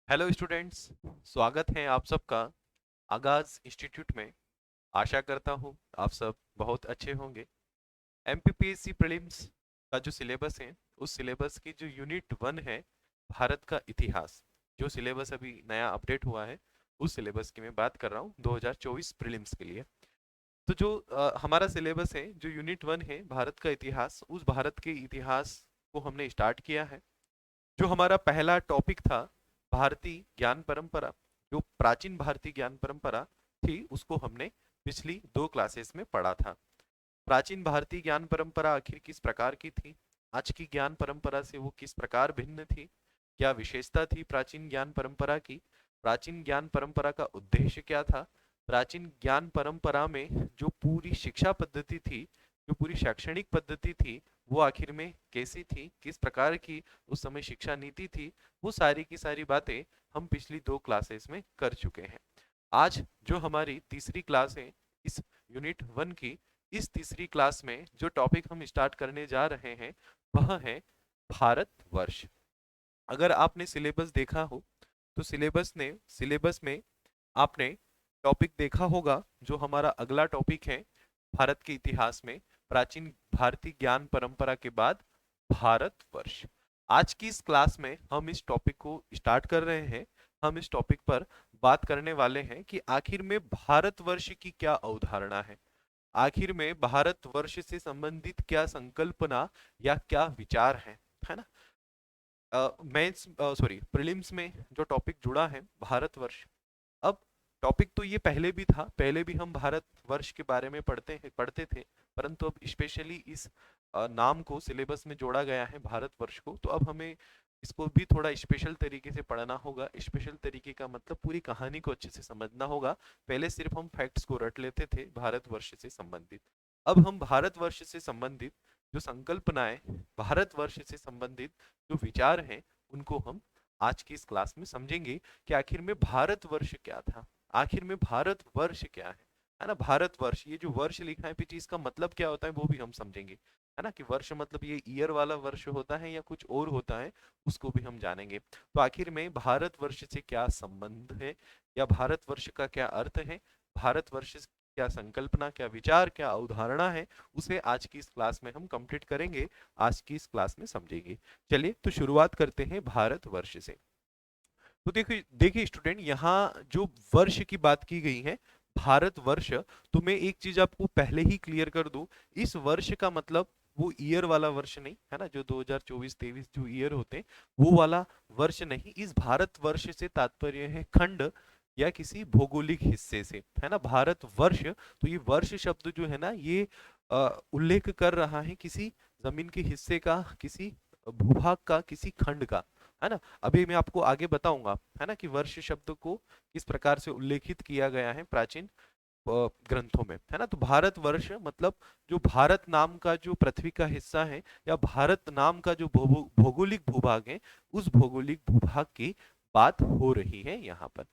Hello students. स्वागत है आप सबका आगाज इंस्टीट्यूट में। आशा करता हूँ आप सब बहुत अच्छे होंगे। एमपीपीएससी प्रीलिम्स का जो सिलेबस है उस सिलेबस की जो यूनिट 1 है, भारत का इतिहास, जो सिलेबस अभी नया अपडेट हुआ है उस सिलेबस की मैं बात कर रहा हूँ 2024 प्रीलिम्स के लिए। तो जो हमारा सिलेबस है, जो यूनिट 1 है भारत का इतिहास, उस भारत के इतिहास को हमने स्टार्ट किया है। जो हमारा पहला टॉपिक था, भारतीय ज्ञान परंपरा, जो प्राचीन भारतीय ज्ञान परंपरा थी उसको हमने पिछली दो क्लासेस में पढ़ा था। प्राचीन भारतीय ज्ञान परंपरा आखिर किस प्रकार की थी, आज की ज्ञान परंपरा से वो किस प्रकार भिन्न थी, क्या विशेषता थी प्राचीन ज्ञान परंपरा की, प्राचीन ज्ञान परंपरा का उद्देश्य क्या था, प्राचीन ज्ञान परंपरा में जो पूरी शिक्षा पद्धति थी, जो पूरी शैक्षणिक पद्धति थी, वो आखिर में कैसी थी, किस प्रकार की उस समय शिक्षा नीति थी, वो सारी की सारी बातें हम पिछली दो क्लासेस में कर चुके हैं। आज जो हमारी तीसरी क्लास है इस यूनिट 1 की, इस तीसरी क्लास में जो टॉपिक हम स्टार्ट करने जा रहे हैं वह है भारतवर्ष। अगर आपने सिलेबस देखा हो तो सिलेबस में आपने टॉपिक देखा होगा, जो हमारा अगला टॉपिक है भारत के इतिहास में प्राचीन भारतीय ज्ञान परंपरा के बाद भारतवर्ष। आज की इस क्लास में हम इस टॉपिक को स्टार्ट कर रहे हैं। हम इस टॉपिक पर बात करने वाले हैं कि आखिर में भारतवर्ष की क्या अवधारणा है, आखिर में भारतवर्ष से संबंधित क्या संकल्पना या क्या विचार है ना। मेंस सॉरी प्रीलिम्स में जो टॉपिक जुड़ा है भारतवर्ष, अब टॉपिक तो ये पहले भी था, पहले भी हम भारतवर्ष के बारे में पढ़ते थे, परंतु अब स्पेशली इस नाम को सिलेबस में जोड़ा गया है भारतवर्ष को, तो अब हमें इसको भी थोड़ा स्पेशल तरीके से पढ़ना होगा। स्पेशल तरीके का मतलब पूरी कहानी को अच्छे से समझना होगा। पहले सिर्फ हम फैक्ट्स को रट लेते थे भारतवर्ष से संबंधित, अब हम भारतवर्ष से संबंधित जो संकल्पनाएं, भारतवर्ष से संबंधित जो विचार हैं, उनको हम आज की इस क्लास में समझेंगे कि आखिर में भारतवर्ष क्या था, आखिर में भारतवर्ष क्या है ना। भारतवर्ष, ये जो वर्ष लिखा है पीछे, इसका मतलब क्या होता है वो भी हम समझेंगे, है ना। कि वर्ष मतलब ये ईयर वाला वर्ष होता है या कुछ और होता है, उसको भी हम जानेंगे। तो आखिर में भारतवर्ष से क्या संबंध है, या भारतवर्ष का क्या अर्थ है, भारतवर्ष से क्या संकल्पना, क्या विचार, क्या अवधारणा है, उसे आज की इस क्लास में हम कंप्लीट करेंगे, आज की इस क्लास में समझेंगे। चलिए तो शुरुआत करते हैं भारतवर्ष से। तो देखिए देखिए स्टूडेंट, यहाँ जो वर्ष की बात की गई है भारतवर्ष, तो मैं एक चीज आपको पहले ही क्लियर कर दूं, इस वर्ष का मतलब वो ईयर वाला वर्ष नहीं है ना, जो 2024-23 जो ईयर होते हैं वो वाला वर्ष नहीं। इस भारतवर्ष से तात्पर्य है खंड या किसी भौगोलिक हिस्से से, है ना। भारतवर्ष, तो ये वर्ष शब्द जो है ना, ये उल्लेख कर रहा है किसी जमीन के हिस्से का, किसी भूभाग का, किसी खंड का, है ना। अभी मैं आपको आगे बताऊंगा, है ना, कि वर्ष शब्द को किस प्रकार से उल्लेखित किया गया है प्राचीन ग्रंथों में, है ना। तो भारतवर्ष मतलब जो भारत नाम का जो पृथ्वी का हिस्सा है, या भारत नाम का जो भौगोलिक भूभाग है, उस भौगोलिक भूभाग की बात हो रही है यहाँ पर।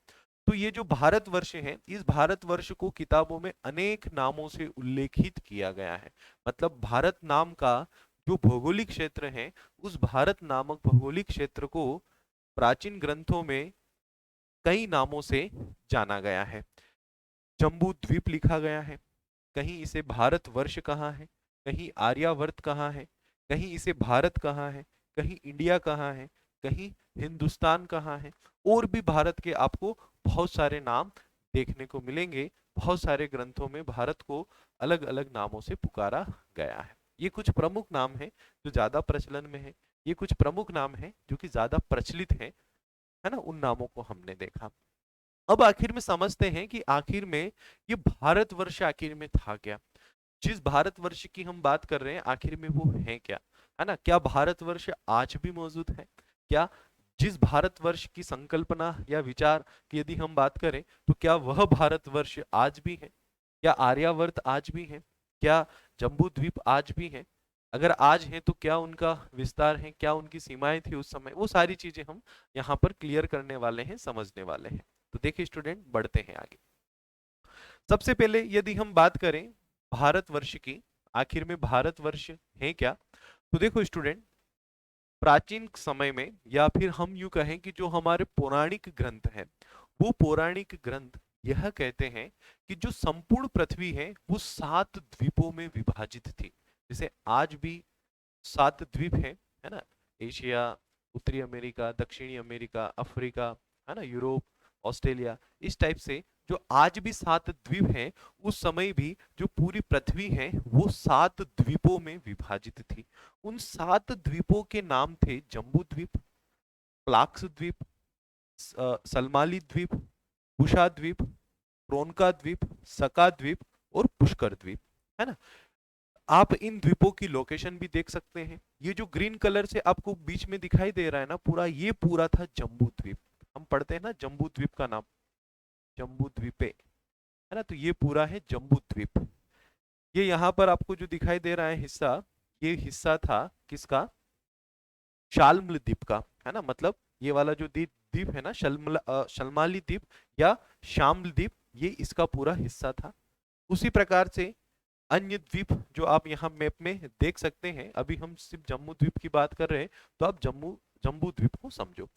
तो ये जो भारतवर्ष है, इस भारतवर्ष को किताबों में अनेक नामों से उल्लेखित किया गया है। मतलब भारत नाम का जो भौगोलिक क्षेत्र है, उस भारत नामक भौगोलिक क्षेत्र को प्राचीन ग्रंथों में कई नामों से जाना गया है। जम्बू द्वीप लिखा गया है, कहीं इसे भारतवर्ष कहा है, कहीं आर्यावर्त कहा है, कहीं इसे भारत कहा है, कहीं इंडिया कहा है, कहीं हिंदुस्तान कहा है, और भी भारत के आपको बहुत सारे नाम देखने को मिलेंगे। बहुत सारे ग्रंथों में भारत को अलग अलग नामों से पुकारा गया है। ये कुछ प्रमुख नाम हैं जो ज्यादा प्रचलन में है, ये कुछ प्रमुख नाम हैं जो कि ज्यादा प्रचलित हैं, है ना। उन नामों को हमने देखा। अब आखिर में समझते हैं कि आखिर में ये भारतवर्ष आखिर में था क्या, जिस भारतवर्ष की हम बात कर रहे हैं आखिर में वो है क्या, है ना। क्या भारतवर्ष आज भी मौजूद है, क्या जिस भारतवर्ष की संकल्पना या विचार की यदि हम बात करें, तो क्या वह भारतवर्ष आज भी है, क्या आर्यावर्त आज भी है, क्या जम्बू द्वीप आज भी है। अगर आज है तो क्या उनका विस्तार है, क्या उनकी सीमाएं थी उस समय, वो सारी चीजें हम यहाँ पर क्लियर करने वाले हैं, समझने वाले हैं। तो देखिए स्टूडेंट, बढ़ते हैं आगे। सबसे पहले यदि हम बात करें भारतवर्ष की, आखिर में भारतवर्ष है क्या, तो देखो स्टूडेंट, प्राचीन समय में, या फिर हम यूं कहें कि जो हमारे पौराणिक ग्रंथ हैं, वो पौराणिक ग्रंथ यह कहते हैं कि जो संपूर्ण पृथ्वी है वो 7 द्वीपों में विभाजित थी। जैसे आज भी 7 द्वीप है ना, एशिया, उत्तरी अमेरिका, दक्षिणी अमेरिका, अफ्रीका, है ना, यूरोप, ऑस्ट्रेलिया, इस टाइप से जो आज भी 7 द्वीप हैं, उस समय भी जो पूरी पृथ्वी है वो 7 द्वीपों में विभाजित थी। उन 7 द्वीपों के नाम थे जम्बू द्वीप, प्लाक्स द्वीप, सलमाली द्वीप, कुशा द्वीप, क्रोनका द्वीप, सका द्वीप और पुष्कर द्वीप, है ना। आप इन द्वीपों की लोकेशन भी देख सकते हैं। ये जो ग्रीन कलर से आपको बीच में दिखाई दे रहा है ना पूरा, ये पूरा था जम्बू द्वीप। हम पढ़ते हैं ना जम्बू द्वीप का नाम, जम्बू द्वीपे, है ना, तो ये पूरा है जम्बू द्वीप। ये यहाँ पर आपको जो दिखाई दे रहा है हिस्सा, ये हिस्सा था किसका, शाल्मल द्वीप का, है ना। मतलब ये वाला जो द्वीप द्वीप है ना, शलमाली द्वीप या शाम्ल द्वीप, ये इसका पूरा हिस्सा था। उसी प्रकार से अन्य द्वीप जो आप यहाँ मैप में देख सकते हैं, अभी हम सिर्फ जम्मू द्वीप की बात कर रहे हैं, तो आप जम्मू जम्बू द्वीप को समझो।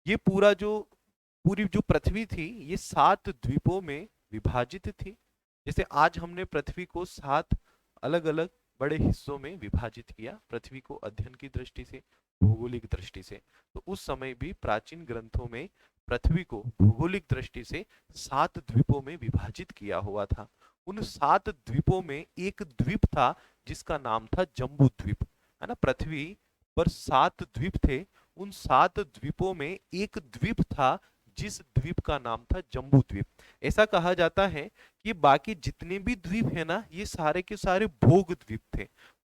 ये पूरी जो पृथ्वी थी ये 7 द्वीपों में विभाजित थी। जैसे आज हमने पृथ्वी को 7 अलग अलग बड़े हिस्सों में विभाजित किया, पृथ्वी को अध्ययन की दृष्टि से, भौगोलिक दृष्टि से। तो उस समय भी प्राचीन ग्रंथों में पृथ्वी को भौगोलिक दृष्टि से 7 द्वीपों में विभाजित किया हुआ था। उन 7 द्वीपों में एक द्वीप था जिसका नाम था जम्बू द्वीप, है ना। पृथ्वी पर 7 द्वीप थे, उन 7 द्वीपों में एक द्वीप था जिस द्वीप का नाम था जम्बू द्वीप। ऐसा कहा जाता है कि बाकी जितने भी द्वीप है ना, ये सारे के सारे भोग द्वीप थे।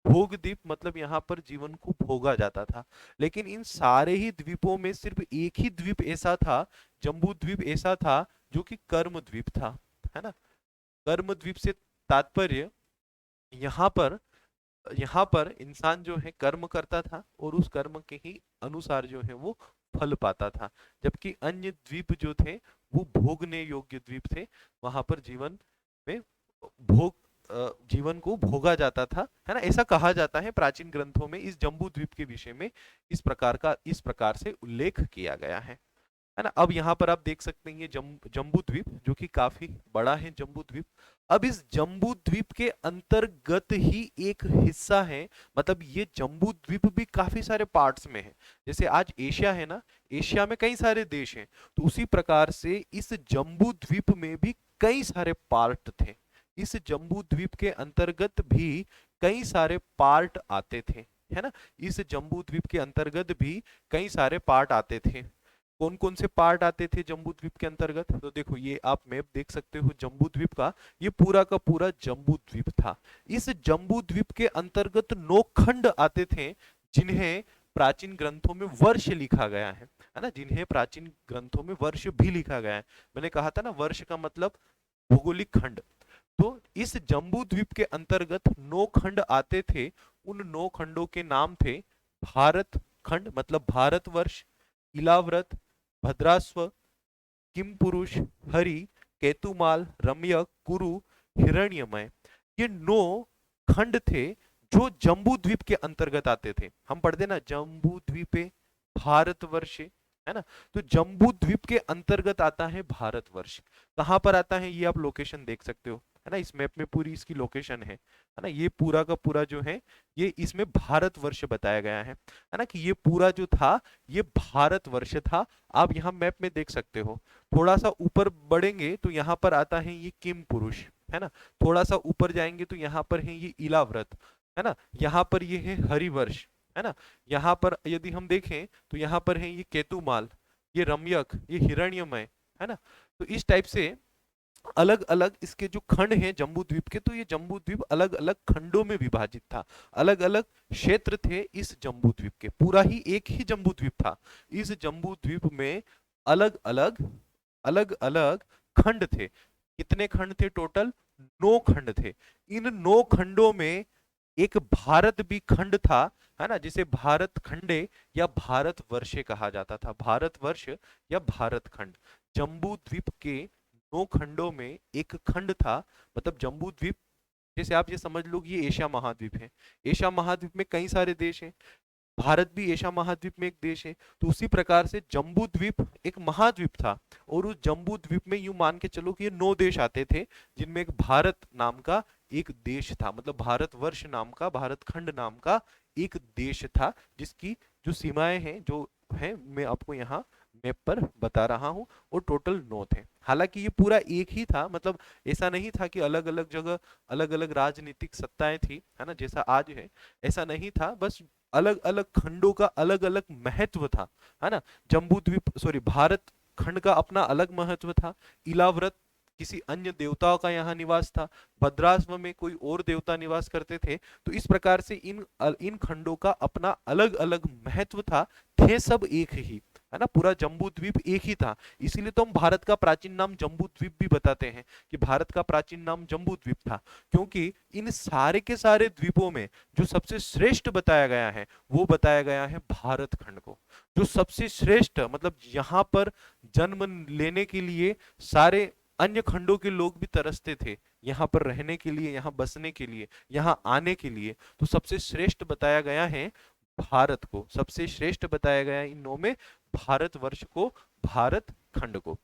भोग द्वीप मतलब यहाँ पर जीवन को भोगा जाता था। लेकिन इन सारे ही द्वीपों में सिर्फ एक ही द्वीप ऐसा था, जम्बू द्वीप ऐसा था, जो कि कर्म द्वीप था, है ना। कर्म द्वीप से तात्पर्य, यहाँ पर यहाँ पर इंसान जो है कर्म करता था और उस कर्म के ही अनुसार जो है वो फल पाता था। जबकि अन्य द्वीप जो थे वो भोगने योग्य द्वीप थे, वहां पर जीवन में भोग जीवन को भोगा जाता था, है ना। ऐसा कहा जाता है प्राचीन ग्रंथों में इस जम्बू द्वीप के विषय में इस प्रकार से उल्लेख किया गया है ना। अब यहाँ पर आप देख सकते हैं ये जम्बू द्वीप जो कि काफी बड़ा है जम्बू द्वीप। अब इस जम्बू द्वीप के अंतर्गत ही एक हिस्सा है, मतलब ये जम्बू द्वीप भी काफी सारे पार्ट्स में है। जैसे आज एशिया है ना, एशिया में कई सारे देश हैं, तो उसी प्रकार से इस जम्बू द्वीप में भी कई सारे पार्ट थे। इस जम्बू द्वीप के अंतर्गत भी कई सारे पार्ट आते थे, है ना। इस जम्बू द्वीप के अंतर्गत भी कई सारे पार्ट आते थे। कौन कौन से पार्ट आते थे जम्बू द्वीप के अंतर्गत, तो देखो ये आप मैप देख सकते हो जम्बू द्वीप का, ये पूरा का पूरा जम्बू द्वीप था। इस जम्बू द्वीप के अंतर्गत 9 खंड आते थे, जिन्हें प्राचीन ग्रंथों में वर्ष लिखा गया है ना, जिन्हें प्राचीन ग्रंथों में वर्ष भी लिखा गया है। मैंने कहा था ना वर्ष का मतलब भौगोलिक खंड। तो इस जम्बू द्वीप के अंतर्गत 9 खंड आते थे। उन 9 खंडों के नाम थे भारत खंड मतलब भारतवर्ष, इलाव्रत, भद्रास्व, किमपुरुष, हरि, केतुमाल, रम्यक, कुरु, हिरण्यमय, ये 9 खंड थे जो जम्बू द्वीप के अंतर्गत आते थे। हम पढ़ते ना जम्बू द्वीपे भारतवर्षे, है ना। तो जम्बू द्वीप के अंतर्गत आता है भारतवर्ष। कहाँ पर आता है ये आप लोकेशन देख सकते हो, है ना। इस मैप में पूरी इसकी लोकेशन है ना। ये पूरा का पूरा जो है ये इसमें भारतवर्ष बताया गया है ना, कि ये पूरा जो था ये भारतवर्ष था। आप यहाँ मैप में देख सकते हो। थोड़ा सा ऊपर बढ़ेंगे तो यहाँ पर आता है ये किम पुरुष, है ना। थोड़ा सा ऊपर जाएंगे तो यहाँ पर है ये इलाव्रत, है ना। यहाँ पर ये है हरिवर्ष, है ना। यहाँ पर यदि हम देखें तो यहाँ पर है ये केतुमाल, ये रम्यक, ये हिरण्यमय, है ना। तो इस टाइप से अलग अलग इसके जो खंड हैं जम्बू द्वीप के, तो ये जम्बू द्वीप अलग अलग खंडों में विभाजित था। अलग अलग क्षेत्र थे इस जम्बू द्वीप के, पूरा ही एक ही जम्बू द्वीप था। इस जम्बू द्वीप में अलग अलग खंड थे। कितने खंड थे टोटल, 9 खंड थे। इन 9 खंडों में एक भारत भी खंड था, है ना, जिसे भारत खंडे या भारत वर्षे कहा जाता था, भारत वर्ष या भारत खंड। जम्बू द्वीप के 9 खंडों में एक खंड था, मतलब जम्बू द्वीप, जैसे आप ये समझ लो कि ये एशिया महाद्वीप है। एशिया महाद्वीप में कई सारे देश हैं, भारत भी एशिया महाद्वीप में एक देश है। तो उसी प्रकार से जम्बू द्वीप एक महाद्वीप था, और उस जम्बू द्वीप में यूं मान के चलो कि ये 9 देश आते थे, जिनमें एक भारत नाम का एक देश था, मतलब भारतवर्ष नाम का, भारत खंड नाम का एक देश था, जिसकी जो सीमाएं हैं जो है मैं आपको यहाँ मैप पर बता रहा हूँ, और टोटल 9 थे। हालांकि ये पूरा एक ही था, मतलब ऐसा नहीं था कि अलग अलग जगह अलग अलग राजनीतिक सत्ताएं थी, है ना, जैसा आज है, ऐसा नहीं था। बस अलग अलग खंडों का अलग अलग महत्व था, है ना। जम्बू द्वीप सॉरी भारत खंड का अपना अलग महत्व था। इलाव्रत किसी अन्य देवताओं का यहाँ निवास था, भद्राश्व में कोई और देवता निवास करते थे। तो इस प्रकार से इन खंडों का अपना अलग अलग महत्व था, थे सब एक ही, है ना, पूरा जम्बू द्वीप एक ही था। इसीलिए तो हम भारत का प्राचीन नाम जम्बू द्वीप भी बताते हैं कि भारत का प्राचीन नाम जम्बू द्वीप था, क्योंकि इन सारे के सारे द्वीपों में जो सबसे श्रेष्ठ बताया गया है वो बताया गया है भारत खंड को। जो सबसे श्रेष्ठ मतलब यहाँ पर जन्म लेने के लिए सारे अन्य खंडों के लोग भी तरसते थे, यहाँ पर रहने के लिए, यहाँ बसने के लिए, यहाँ आने के लिए। तो सबसे श्रेष्ठ बताया गया है भारत को, सबसे श्रेष्ठ बताया गया है इन 9 में भारतवर्ष को, भारत खंड को।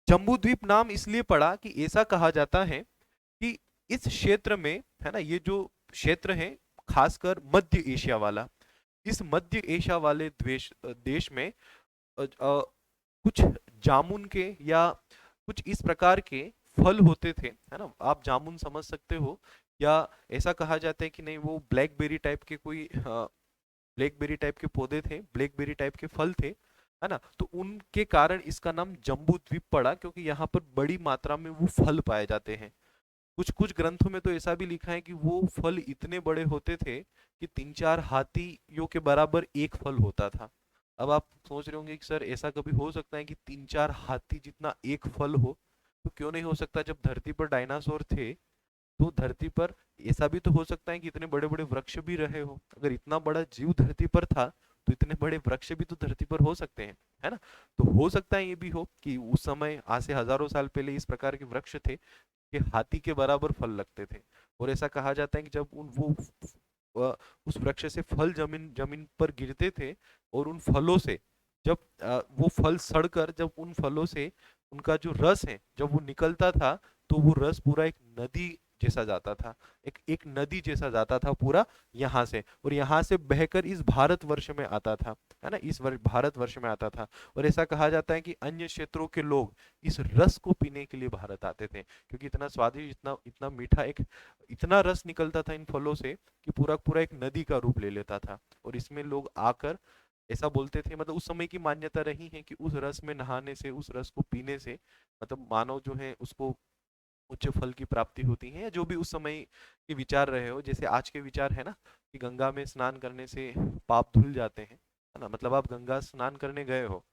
जम्बूद्वीप नाम इसलिए पड़ा कि ऐसा कहा जाता है कि इस क्षेत्र में, है ना, ये जो क्षेत्र है खासकर मध्य एशिया वाला, इस मध्य एशिया वाले देश में कुछ जामुन के या कुछ इस प्रकार के फल होते थे, है ना, आप जामुन समझ सकते हो, या ऐसा कहा जाता है कि नहीं वो ब्लैकबेरी टाइप के कोई ब्लैकबेरी टाइप के पौधे थे, ब्लैकबेरी टाइप के फल थे, है ना। तो उनके कारण इसका नाम जम्बू द्वीप पड़ा, क्योंकि यहाँ पर बड़ी मात्रा में वो फल पाए जाते हैं। कुछ कुछ ग्रंथों में तो ऐसा भी लिखा है कि वो फल इतने बड़े होते थे कि 3-4 हाथियों के बराबर एक फल होता था। अब आप सोच रहे होंगे कि सर ऐसा कभी हो सकता है कि 3-4 हाथी जितना एक फल हो? तो क्यों नहीं हो सकता, जब धरती पर डायनासोर थे तो धरती पर ऐसा भी तो हो सकता है कि इतने बड़े बड़े वृक्ष भी रहे हो। अगर इतना बड़ा जीव धरती पर था तो इतने बड़े वृक्ष भी तो धरती पर हो सकते हैं, है ना। तो हो सकता है ये भी हो कि उस समय आज से हजारों साल पहले इस प्रकार के वृक्ष थे कि हाथी के बराबर फल लगते थे। और ऐसा कहा जाता है कि जब उस वृक्ष से फल जमीन जमीन पर गिरते थे, और उन फलों से जब वो फल सड़कर जब उन फलों से उनका जो रस है जब वो निकलता था, तो वो रस पूरा एक नदी जैसा जाता था, एक एक नदी जैसा जाता था पूरा यहाँ से, और यहाँ से बहकर इस भारतवर्ष में आता था, है ना, इस भारतवर्ष में आता था। और ऐसा कहा जाता है कि अन्य क्षेत्रों के लोग इस रस को पीने के लिए भारत आते थे, क्योंकि इतना स्वादिष्ट, इतना इतना मीठा, एक इतना रस निकलता था इन फलों से कि पूरा पूरा एक नदी का रूप ले लेता था। और इसमें लोग आकर ऐसा बोलते थे, मतलब उस समय की मान्यता रही है कि उस रस में नहाने से, उस रस को पीने से, मतलब मानव जो है उसको उच्च फल की प्राप्ति होती है, या जो भी उस समय के विचार रहे हो। जैसे आज के विचार है ना कि गंगा में स्नान करने से पाप धुल जाते हैं, है ना, मतलब आप गंगा स्नान करने गए हो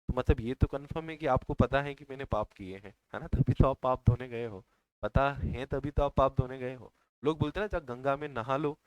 तो मतलब ये तो कंफर्म है कि आपको पता है कि मैंने पाप किए हैं, है ना, तभी तो आप पाप धोने गए हो। पता है तभी तो आप पाप धोने गए हो। लोग बोलते हैं ना, जब गंगा में नहा लो,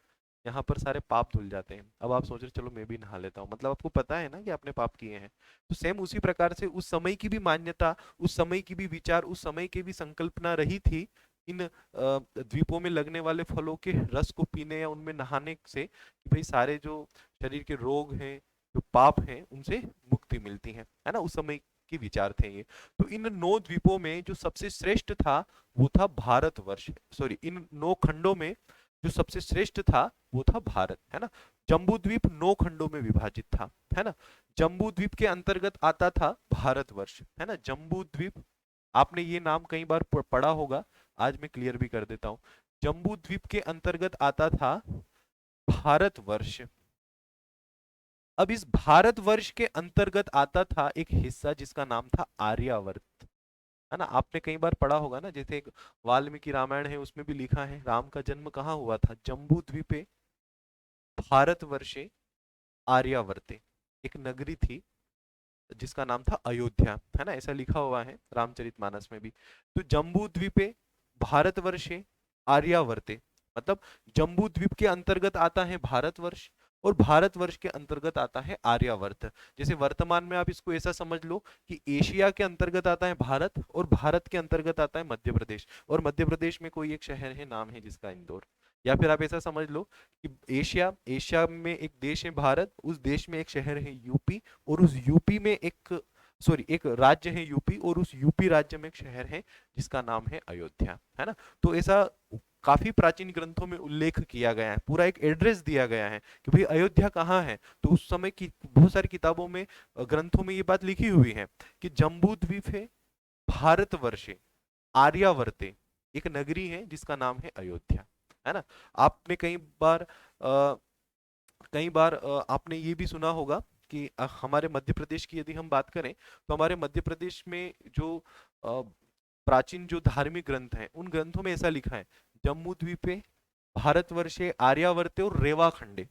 यहाँ पर सारे पाप धुल जाते हैं। अब आप सोच रहे चलो मैं भी नहा लेता हूँ, मतलब आपको पता है ना कि आपने पाप किए हैं। तो सेम उसी प्रकार से उस समय की भी मान्यता, उस समय की भी विचार, उस समय की भी संकल्पना रही थी इन द्वीपों में लगने वाले फलों के रस को पीने या उनमें नहाने से, कि भाई सारे जो शरीर के रोग हैं, जो पाप हैं, उनसे मुक्ति मिलती है ना, उस समय के विचार थे ये। तो इन 9 द्वीपों में जो सबसे श्रेष्ठ था वो था भारतवर्ष, सॉरी इन 9 खंडों में जो सबसे श्रेष्ठ था वो था भारत, है ना। जम्बू द्वीप 9 खंडों में विभाजित था, है ना। जम्बू द्वीप के अंतर्गत आता था भारतवर्ष, है ना। जम्बू द्वीप, आपने ये नाम कई बार पढ़ा होगा, आज मैं क्लियर भी कर देता हूँ। जम्बू द्वीप के अंतर्गत आता था भारतवर्ष। अब इस भारतवर्ष के अंतर्गत आता था एक हिस्सा जिसका नाम था आर्यावर्त, है ना। आपने कई बार पढ़ा होगा ना, जैसे एक वाल्मीकि रामायण है उसमें भी लिखा है राम का जन्म कहाँ हुआ था, जम्बू द्वीपे भारतवर्षे आर्यावर्ते। एक नगरी थी जिसका नाम था अयोध्या, है ना, ऐसा लिखा हुआ है रामचरितमानस में भी। तो जम्बू द्वीपे भारतवर्षे आर्यावर्ते, मतलब जम्बू द्वीप के अंतर्गत आता है भारतवर्ष, और भारतवर्ष के अंतर्गत आता है आर्यावर्त। जैसे वर्तमान में आप इसको ऐसा समझ लो कि एशिया के अंतर्गत आता है भारत, और भारत के अंतर्गत आता है मध्य प्रदेश, और मध्य प्रदेश में कोई एक शहर है, नाम है जिसका इंदौर। या फिर आप ऐसा समझ लो कि एशिया एशिया में एक देश है भारत, उस देश में एक शहर है यूपी, और उस यूपी में एक सॉरी एक राज्य है यूपी, और उस यूपी राज्य में एक शहर है जिसका नाम है अयोध्या, है ना। तो ऐसा काफी प्राचीन ग्रंथों में उल्लेख किया गया है, पूरा एक एड्रेस दिया गया है कि भाई अयोध्या कहाँ है। तो उस समय की बहुत सारी किताबों में ग्रंथों में ये बात लिखी हुई है कि जम्बू द्वीप है भारतवर्षे आर्यावर्ते, एक नगरी है जिसका नाम है अयोध्या, है ना। आपने कई बार आपने ये भी सुना होगा कि हमारे मध्य प्रदेश की यदि हम बात करें तो हमारे मध्य प्रदेश में जो अ, प्राचीन जो धार्मिक ग्रंथ हैं उन ग्रंथों में ऐसा लिखा है, जम्मू द्वीपे भारतवर्षे आर्यावर्ते और रेवा खंडे,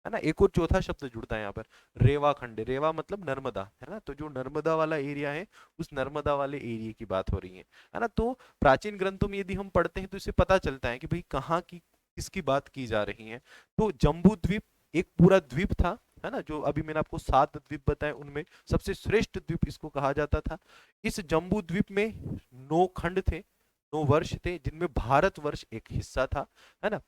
है ना। एक और चौथा शब्द जुड़ता है यहाँ पर, रेवा खंडे। रेवा मतलब नर्मदा, है ना। तो जो नर्मदा वाला एरिया है उस नर्मदा वाले एरिया की बात हो रही है ना। तो प्राचीन ग्रंथों में यदि हम पढ़ते हैं तो इससे पता चलता है कि भाई कहाँ की किसकी बात की जा रही है। तो जम्बू द्वीप एक पूरा द्वीप था, है ना। जो अभी मैंने आपको 7 द्वीप बताए उनमें सबसे श्रेष्ठ द्वीप इसको कहा जाता था। इस जम्बू द्वीप में 9 खंड थे, 9 वर्ष थे, जिनमें भारतवर्ष एक हिस्सा था, है ना।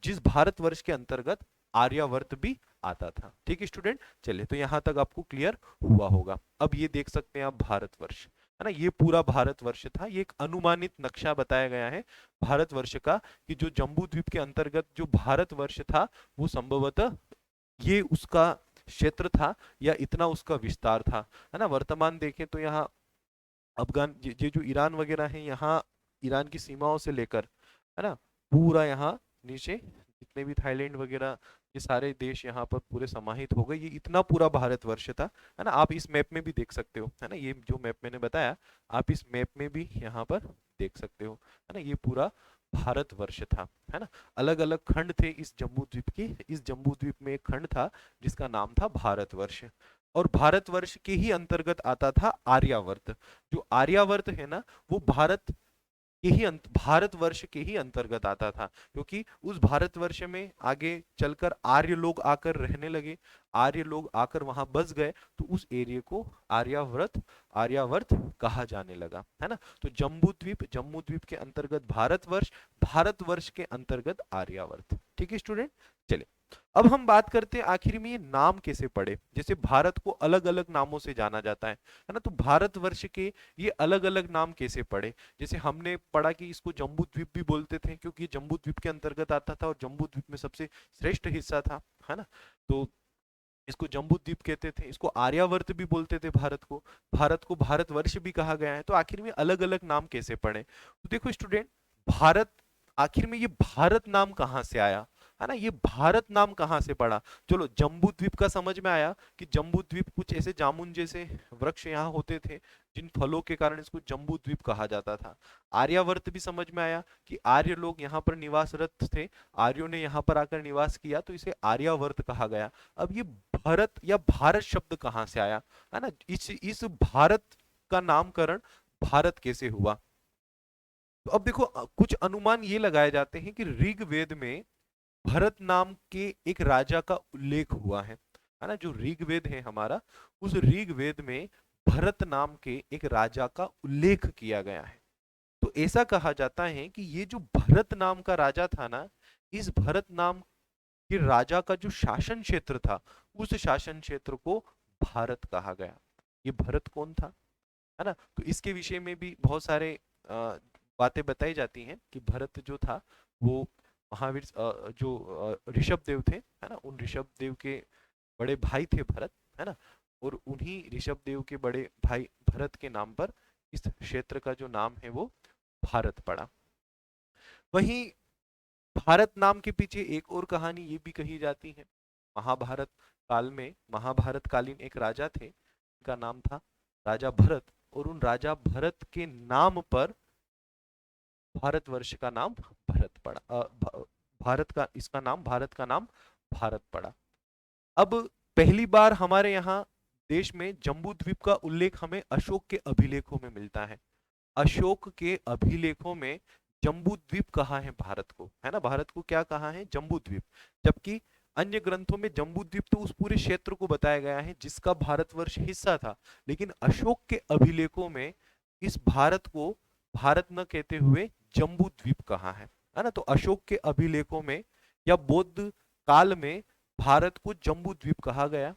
जिस भारतवर्ष के अंतर्गत आर्यावर्त भी आता था। ठीक है स्टूडेंट, चलिए तो यहां तक आपको क्लियर हुआ होगा। अब ये देख सकते हैं आप भारतवर्ष, है ना। ये पूरा भारतवर्ष था, ये एक अनुमानित नक्शा बताया गया है भारतवर्ष का कि जो जम्बू द्वीप के अंतर्गत जो भारतवर्ष था वो संभवतः ये उसका क्षेत्र था या इतना उसका विस्तार था, है ना। वर्तमान देखें तो यहाँ अफगान ये जो ईरान वगैरह है, यहाँ ईरान की सीमाओं से लेकर, है ना, पूरा यहाँ नीचे जितने भी थाईलैंड वगैरह ये सारे देश यहाँ पर पूरे समाहित हो गए। ये इतना पूरा भारतवर्ष था, है ना। आप इस मैप में भी देख सकते हो, है ना। ये जो मैप मैंने बताया आप इस मैप में भी यहाँ पर देख सकते हो, है ना। ये पूरा भारतवर्ष था, है ना। अलग अलग खंड थे इस जम्बू द्वीप के। इस जम्बू द्वीप में एक खंड था जिसका नाम था भारतवर्ष, और भारतवर्ष के ही अंतर्गत आता था आर्यावर्त। जो आर्यावर्त है ना वो भारतवर्ष के ही अंतर्गत आता था, क्योंकि उस भारतवर्ष में आगे चलकर आर्य लोग आकर रहने लगे, आर्य लोग आकर वहां बस गए, तो उस एरिया को आर्यावर्त आर्यावर्त कहा जाने लगा, है ना। तो जम्बू द्वीप के अंतर्गत भारतवर्ष, भारतवर्ष के अंतर्गत आर्यावर्त। ठीक है स्टूडेंट, चलिए अब हम बात करते हैं आखिर में ये नाम कैसे पड़े। जैसे भारत को अलग अलग नामों से जाना जाता है ना। तो भारतवर्ष के ये अलग अलग नाम कैसे पड़े। जैसे हमने पढ़ा कि इसको जम्बू द्वीप भी बोलते थे क्योंकि ये जम्बू द्वीप के अंतर्गत आता था और जम्बू द्वीप में सबसे श्रेष्ठ हिस्सा था, है ना। तो इसको जम्बू द्वीप कहते थे। इसको आर्यावर्त भी बोलते थे भारत को भारतवर्ष भी कहा गया है। तो आखिर में अलग अलग नाम कैसे पड़े। तो देखो स्टूडेंट, भारत, आखिर में ये भारत नाम कहाँ से आया, है ना। ये भारत नाम कहाँ से पड़ा। चलो जम्बू द्वीप का समझ में आया कि जम्बू द्वीप कुछ ऐसे जामुन जैसे वृक्ष यहाँ होते थे जिन फलों के कारण इसको जम्बू द्वीप कहा जाता था। आर्यावर्त भी समझ में आया कि आर्य लोग यहाँ पर निवासरत थे, आर्यों ने यहाँ पर आकर निवास किया तो इसे आर्यावर्त कहा गया। अब ये भारत या भारत शब्द कहाँ से आया, है ना। इस भारत का नामकरण भारत कैसे हुआ। तो अब देखो कुछ अनुमान ये लगाए जाते हैं कि ऋग्वेद में भरत नाम के एक राजा का उल्लेख हुआ है ना। जो ऋग्वेद है हमारा, उस ऋग्वेद में भरत नाम के एक राजा का उल्लेख किया गया है। तो ऐसा कहा जाता है कि ये जो भरत नाम का राजा था ना, इस भरत नाम के राजा का जो शासन क्षेत्र था उस शासन क्षेत्र को भारत कहा गया। ये भरत कौन था, है ना। तो इसके विषय में भी बहुत सारे बातें बताई जाती हैं कि भरत जो था वो महावीर जो ऋषभ देव थे, है ना, उन ऋषभ देव के बड़े भाई थे भरत, है ना। और उन्हीं ऋषभ देव के बड़े भाई भरत के नाम पर इस क्षेत्र का जो नाम है वो भारत पड़ा। वहीं भारत नाम के पीछे एक और कहानी ये भी कही जाती है। महाभारत काल में महाभारत कालीन एक राजा थे, उनका नाम था राजा भरत, और उन राजा भरत के नाम पर भारतवर्ष का नाम भरत पड़ा। भारत का इसका नाम भारत का नाम भारत पड़ा। अब पहली बार हमारे यहाँ देश में जम्बू द्वीप का उल्लेख हमें अशोक के अभिलेखों में मिलता है। अशोक के अभिलेखों में जम्बू द्वीप कहा है भारत को, है ना। भारत को क्या कहा है, जम्बू द्वीप। जबकि अन्य ग्रंथों में जम्बू द्वीप तो उस पूरे क्षेत्र को बताया गया है जिसका भारतवर्ष हिस्सा था, लेकिन अशोक के अभिलेखों में इस भारत को भारत न कहते हुए जम्बू द्वीप कहा है है ना। तो अशोक के अभिलेखों में या बौद्ध काल में भारत को जम्बू द्वीप कहा गया।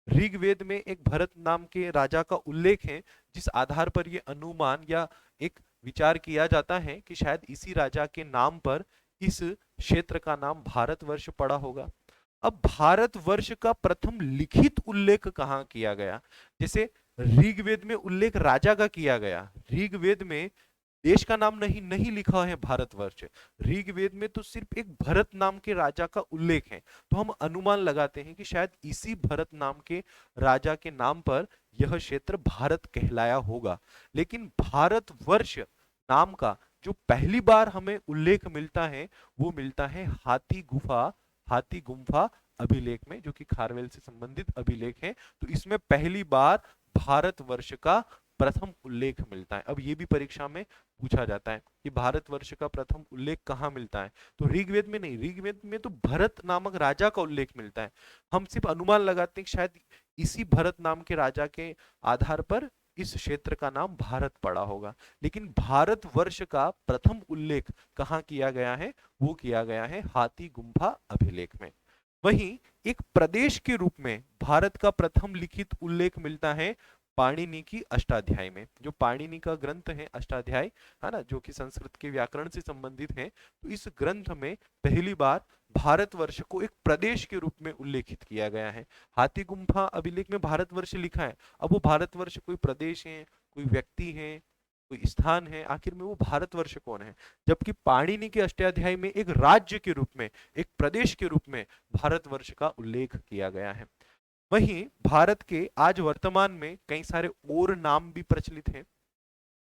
ऋग्वेद में एक भरत नाम के राजा का उल्लेख है, जिस आधार पर यह अनुमान या एक विचार किया जाता है कि शायद इसी राजा के नाम पर इस क्षेत्र का नाम भारतवर्ष पड़ा होगा। अब भारतवर्ष का प्रथम लिखित उल्लेख कहाँ किया गया? जैसे ऋग्वेद में उल्लेख राजा का किया गया, ऋग्वेद में देश का नाम नहीं नहीं लिखा है भारतवर्ष। ऋग्वेद में तो सिर्फ एक भरत नाम के राजा का उल्लेख है। तो हम अनुमान लगाते हैं कि शायद इसी भरत नाम के राजा के नाम पर यह क्षेत्र भारत कहलाया होगा। लेकिन भारतवर्ष नाम का जो पहली बार हमें उल्लेख मिलता है वो मिलता है हाथी गुम्फा अभिलेख में, जो कि खारवेल से संबंधित अभिलेख है। तो इसमें पहली बार भारतवर्ष का प्रथम उल्लेख मिलता है। अब ये भी परीक्षा में पूछा जाता है कि भारतवर्ष का प्रथम उल्लेख कहाँ मिलता है, तो ऋग्वेद में नहीं, ऋग्वेद में तो भरत नामक राजा का उल्लेख मिलता है। हम सिर्फ अनुमान लगाते हैं कि शायद इसी भरत नाम के राजा के आधार पर इस क्षेत्र का नाम भारत पड़ा होगा। लेकिन भारतवर्ष का प्रथम उल्लेख कहाँ किया गया है? वो किया गया है हाथी गुम्फा अभिलेख में। वहीं एक प्रदेश के रूप में भारत का प्रथम लिखित उल्लेख मिलता है पाणिनि की अष्टाध्यायी में। जो पाणिनि का ग्रंथ है अष्टाध्यायी, है ना, जो कि संस्कृत के व्याकरण से संबंधित है, तो इस ग्रंथ में पहली बार भारतवर्ष को एक प्रदेश के रूप में उल्लेखित किया गया है। हाथी गुम्फा अभिलेख में भारतवर्ष लिखा है, अब वो भारतवर्ष कोई प्रदेश है, कोई व्यक्ति है, कोई स्थान है, आखिर में वो भारतवर्ष कौन है? जबकि पाणिनि के अष्टाध्यायी में एक राज्य के रूप में, एक प्रदेश के रूप में भारतवर्ष का उल्लेख किया गया है। वहीं भारत के आज वर्तमान में कई सारे और नाम भी प्रचलित हैं।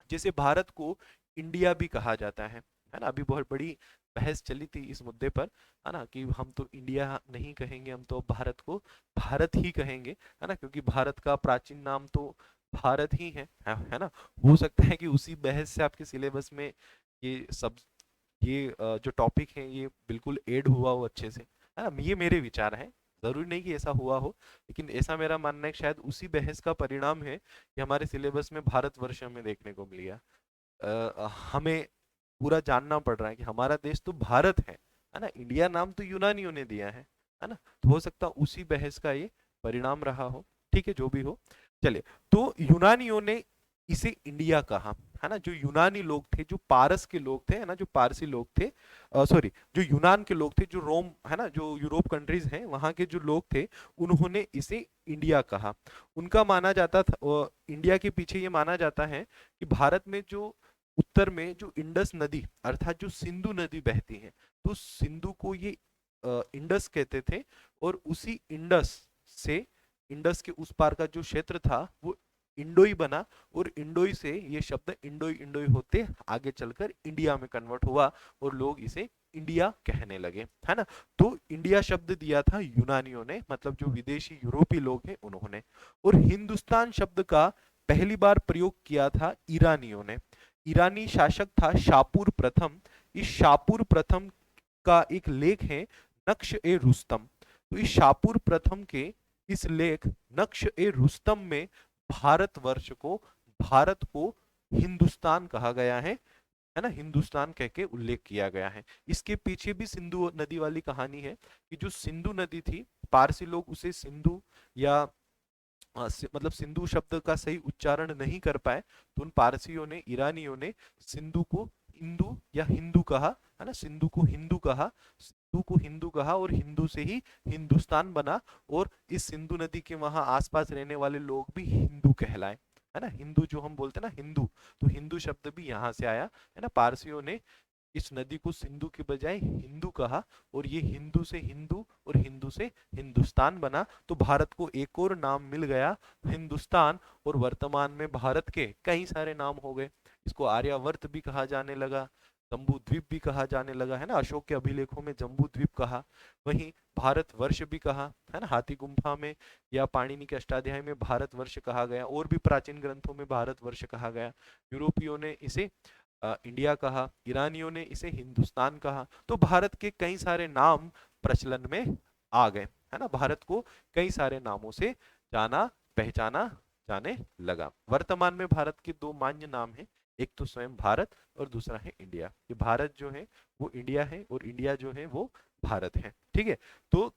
जैसे भारत को इंडिया भी कहा जाता है ना। अभी बहुत बड़ी बहस चली थी इस मुद्दे पर, है ना, कि हम तो इंडिया नहीं कहेंगे, हम तो भारत को भारत ही कहेंगे, है ना, क्योंकि भारत का प्राचीन नाम तो भारत ही है ना। हो सकता है कि उसी बहस से आपके सिलेबस में ये सब जो टॉपिक है ये बिल्कुल ऐड हुआ हो अच्छे से, है ना। ये मेरे विचार हैं, जरूरी नहीं कि ऐसा हुआ हो, लेकिन ऐसा मेरा मानना है कि शायद उसी बहस का परिणाम है कि हमारे सिलेबस में भारतवर्ष हमें देखने को मिल गया। हमें पूरा जानना पड़ रहा है कि हमारा देश तो भारत है ना। इंडिया नाम तो यूनानियों ने दिया है ना। तो हो सकता उसी बहस का ये परिणाम रहा हो। ठीक है, जो भी हो। चलिए, तो यूनानियों ने इसे इंडिया कहा, है ना। जो यूनानी लोग थे, जो पारस के लोग थे, है ना, जो पारसी लोग थे, सॉरी, जो यूनान के लोग थे, जो रोम, है ना, जो यूरोप कंट्रीज हैं वहां के जो लोग थे, उन्होंने इसे इंडिया कहा। उनका माना जाता था, इंडिया के पीछे ये माना जाता है कि भारत में जो उत्तर में जो इंडस नदी अर्थात जो सिंधु नदी बहती है, तो सिंधु को ये इंडस कहते थे, और उसी इंडस से, इंडस के उस पार का जो क्षेत्र था वो इंडोई बना, और इंडोई से ये शब्द इंडोई इंडोई होते आगे चलकर इंडिया में कन्वर्ट हुआ और लोग इसे इंडिया कहने लगे, है ना। तो इंडिया शब्द दिया था यूनानियों ने, मतलब जो विदेशी यूरोपीय लोग हैं उन्होंने। और हिंदुस्तान शब्द का पहली बार प्रयोग किया था ईरानियों ने। ईरानी शासक था शापुर प्रथम। इस शापुर प्रथम का एक लेख है नक्श ए रुस्तम। तो इस शापुर प्रथम के इस लेख नक्श ए रुस्तम में भारत को हिंदुस्तान कहा गया है ना, हिंदुस्तान कह के उल्लेख किया गया है। इसके पीछे भी सिंधु नदी वाली कहानी है कि जो सिंधु नदी थी, पारसी लोग उसे सिंधु या मतलब सिंधु शब्द का सही उच्चारण नहीं कर पाए, तो उन पारसियों ने, ईरानियों ने सिंधु को हिंदू या हिंदू कहा, है ना, सिंधु को हिंदू कहा, सिंधु को हिंदू कहा, और हिंदू से ही हिंदुस्तान बना। और इस सिंधु नदी के वहां आसपास रहने वाले लोग भी हिंदू कहलाए, है ना। हिंदू जो हम बोलते हैं ना, हिंदू, तो हिंदू शब्द भी यहाँ से आया, है ना। पारसियों ने इस नदी को सिंधु के बजाय हिंदू कहा, और ये हिंदू से हिंदू और हिंदू से हिंदुस्तान बना। तो भारत को एक और नाम मिल गया, हिंदुस्तान। और वर्तमान में भारत के कई सारे नाम हो गए। इसको आर्यावर्त भी कहा जाने लगा, जम्बू द्वीप भी कहा जाने लगा, है ना। अशोक के अभिलेखों में जम्बू द्वीप कहा, वहीं भारत वर्ष भी कहा, है ना। हाथी गुम्फा में या पाणिनि के अष्टाध्यायी में भारत वर्ष कहा गया, और भी प्राचीन ग्रंथों में भारत वर्ष कहा गया। यूरोपियों ने इसे इंडिया कहा, ईरानियों ने इसे हिंदुस्तान कहा। तो भारत के कई सारे नाम प्रचलन में आ गए, है ना। भारत को कई सारे नामों से जाना पहचाना जाने लगा। वर्तमान में भारत के दो मान्य नाम हैं, एक तो स्वयं भारत और दूसरा है इंडिया। ये भारत जो है वो इंडिया है और इंडिया जो है वो भारत है। ठीक है, तो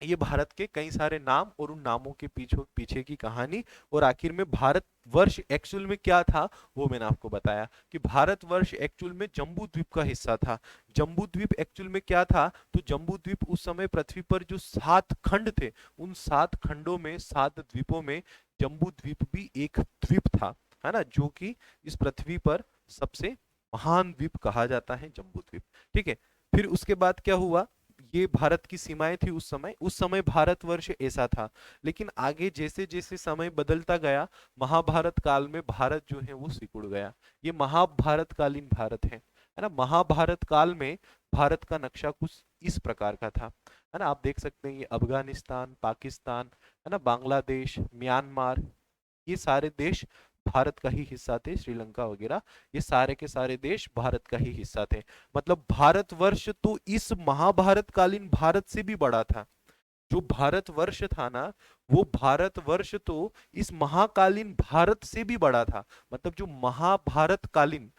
ये भारत के कई सारे नाम और उन नामों के पीछे पीछे की कहानी, और आखिर में भारत वर्ष एक्चुअल में क्या था वो मैंने आपको बताया कि भारत वर्ष एक्चुअल में जम्बू द्वीप का हिस्सा था। जम्बू द्वीप एक्चुअल में क्या था, तो जम्बू द्वीप उस समय पृथ्वी पर जो 7 खंड थे, उन 7 खंडों में 7 द्वीपों में जम्बू द्वीप भी एक द्वीप था, है ना, जो कि इस पृथ्वी पर सबसे महान द्वीप कहा जाता है, जम्बू द्वीप। ठीक है, फिर उसके बाद क्या हुआ, ये भारत की सीमाएं थी उस समय भारतवर्ष ऐसा था। लेकिन आगे जैसे जैसे समय बदलता गया, महाभारत काल में भारत जो है वो सिकुड़ गया। ये महाभारत कालीन भारत है ना। महाभारत काल में भारत का नक्शा कुछ इस प्रकार का था, है ना। आप देख सकते हैं ये अफगानिस्तान, पाकिस्तान, है ना, बांग्लादेश, म्यांमार, ये सारे देश भारत का ही हिस्सा थे, श्रीलंका वगैरह, ये सारे के सारे देश भारत का ही हिस्सा थे। मतलब भारतवर्ष तो इस महाभारत कालीन भारत से भी बड़ा था। जो भारतवर्ष था ना, वो भारतवर्ष तो इस महाकालीन भारत से भी बड़ा था। मतलब जो महाभारत कालीन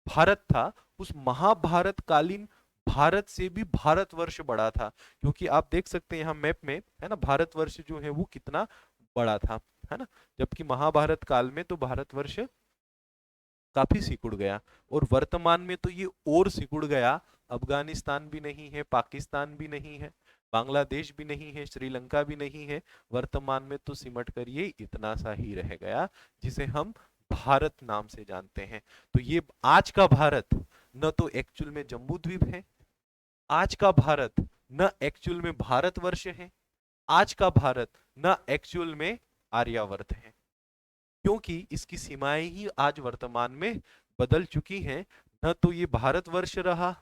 भारत था, उस महाभारत कालीन भारत से भी भारतवर्ष बड़ा था। क्योंकि आप देख सकते हैं यहाँ मैप में, है ना, भारतवर्ष जो है वो कितना बड़ा था, है ना। जबकि महाभारत काल में तो भारतवर्ष काफी सिकुड़ गया, और वर्तमान में तो ये और सिकुड़ गया। अफगानिस्तान भी नहीं है, पाकिस्तान भी नहीं है, बांग्लादेश भी नहीं है, श्रीलंका भी नहीं है। वर्तमान में तो सिमट कर ये इतना सा ही रह गया, जिसे हम भारत नाम से जानते हैं। तो ये आज का भारत न तो एक्चुअल में जम्बू द्वीप है, आज का भारत न एक्चुअल में भारतवर्ष है, आज का भारत न एक्चुअल में आर्यावर्त है। क्योंकि इसकी सीमाएं ही आज वर्तमान में बदल चुकी हैं। न तो ये भारतवर्ष रहा,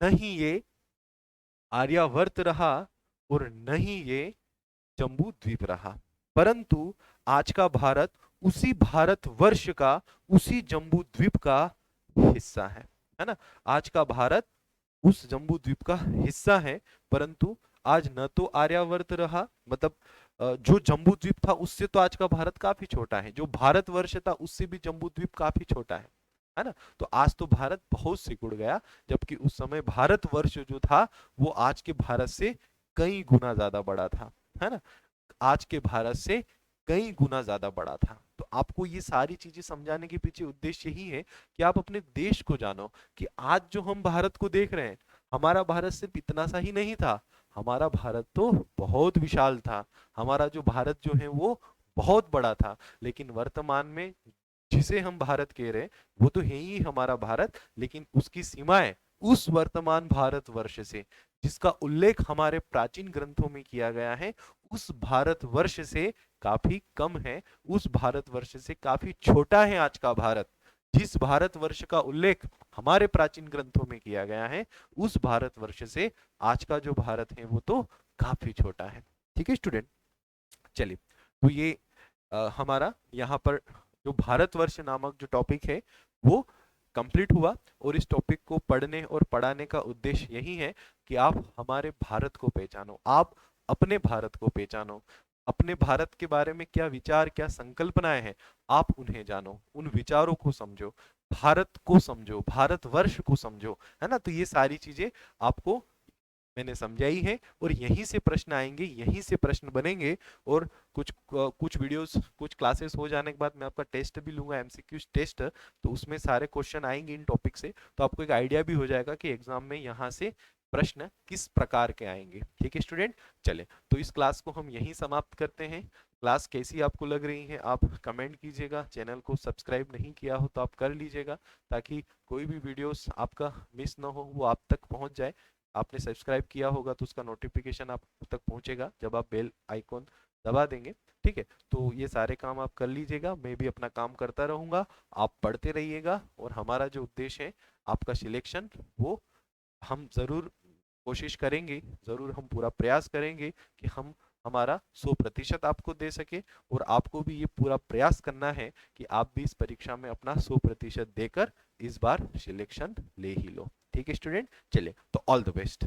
न ही ये आर्यावर्त रहा, और न ही ये जम्बू द्वीप रहा। परंतु आज का भारत उसी भारतवर्ष का, उसी जम्बू द्वीप का हिस्सा है ना। आज का भारत उस जम्बू द्वीप का हिस्सा है, परंतु आज न तो आर्यावर्त रहा, मतलब जो जम्बू द्वीप था उससे तो आज का भारत काफी छोटा है, जो भारतवर्ष था उससे भी जम्बू द्वीप काफी छोटा है ना। तो आज तो भारत बहुत सिकुड़ गया, जबकि उस समय भारतवर्ष जो था वो आज के भारत से कई गुना ज्यादा बड़ा था, है ना। आज के भारत से कई गुना ज्यादा बड़ा था। तो आपको ये सारी चीजें समझाने के पीछे उद्देश्य यही है कि आप अपने देश को जानो, कि आज जो हम भारत को देख रहे हैं, हमारा भारत सिर्फ इतना सा ही नहीं था, हमारा भारत तो बहुत विशाल था। हमारा जो भारत जो है वो बहुत बड़ा था। लेकिन वर्तमान में जिसे हम भारत कह रहे हैं वो तो है ही हमारा भारत, लेकिन उसकी सीमाएं उस वर्तमान भारतवर्ष से, जिसका उल्लेख हमारे प्राचीन ग्रंथों में किया गया है, उस भारतवर्ष से काफी कम है, उस भारतवर्ष से काफी छोटा है आज का भारत। जिस भारतवर्ष का उल्लेख हमारे प्राचीन ग्रंथों में किया गया है, उस भारतवर्ष से आज का जो भारत है वो तो काफी छोटा है। ठीक है स्टूडेंट, चलिए, तो ये हमारा यहाँ पर जो भारतवर्ष नामक जो टॉपिक है वो कंप्लीट हुआ। और इस टॉपिक को पढ़ने और पढ़ाने का उद्देश्य यही है कि आप हमारे भारत को पहचानो, आप अपने भारत को पहचानो, अपने भारत के बारे में क्या विचार, क्या संकल्पनाएं हैं, आप उन्हें जानो, उन विचारों को समझो, भारत को समझो, भारतवर्ष को समझो, है ना। तो ये सारी चीजें आपको मैंने समझाई है, और यहीं से प्रश्न आएंगे, यहीं से प्रश्न बनेंगे। और कुछ वीडियोस, कुछ क्लासेस हो जाने के बाद मैं आपका टेस्ट भी लूंगा, एमसीक्यू टेस्ट, तो उसमें सारे क्वेश्चन आएंगे इन टॉपिक से, तो आपको एक आइडिया भी हो जाएगा कि एग्जाम में यहाँ से प्रश्न किस प्रकार के आएंगे। ठीक है स्टूडेंट, चले, तो इस क्लास को हम यहीं समाप्त करते हैं। क्लास कैसी आपको लग रही है आप कमेंट कीजिएगा, चैनल को सब्सक्राइब नहीं किया हो तो आप कर लीजिएगा, ताकि कोई भी वीडियोस आपका मिस ना हो, वो आप तक पहुंच जाए। आपने सब्सक्राइब किया होगा तो उसका नोटिफिकेशन आप तक पहुंचेगा जब आप बेल आइकॉन दबा देंगे। ठीक है, तो ये सारे काम आप कर लीजिएगा, मैं भी अपना काम करता रहूंगा, आप पढ़ते रहिएगा, और हमारा जो उद्देश्य है आपका सिलेक्शन, वो हम जरूर कोशिश करेंगे, जरूर हम पूरा प्रयास करेंगे कि हम हमारा 100% आपको दे सके। और आपको भी ये पूरा प्रयास करना है कि आप भी इस परीक्षा में अपना 100% देकर इस बार सिलेक्शन ले ही लो। ठीक है स्टूडेंट, चलिए, तो ऑल द बेस्ट।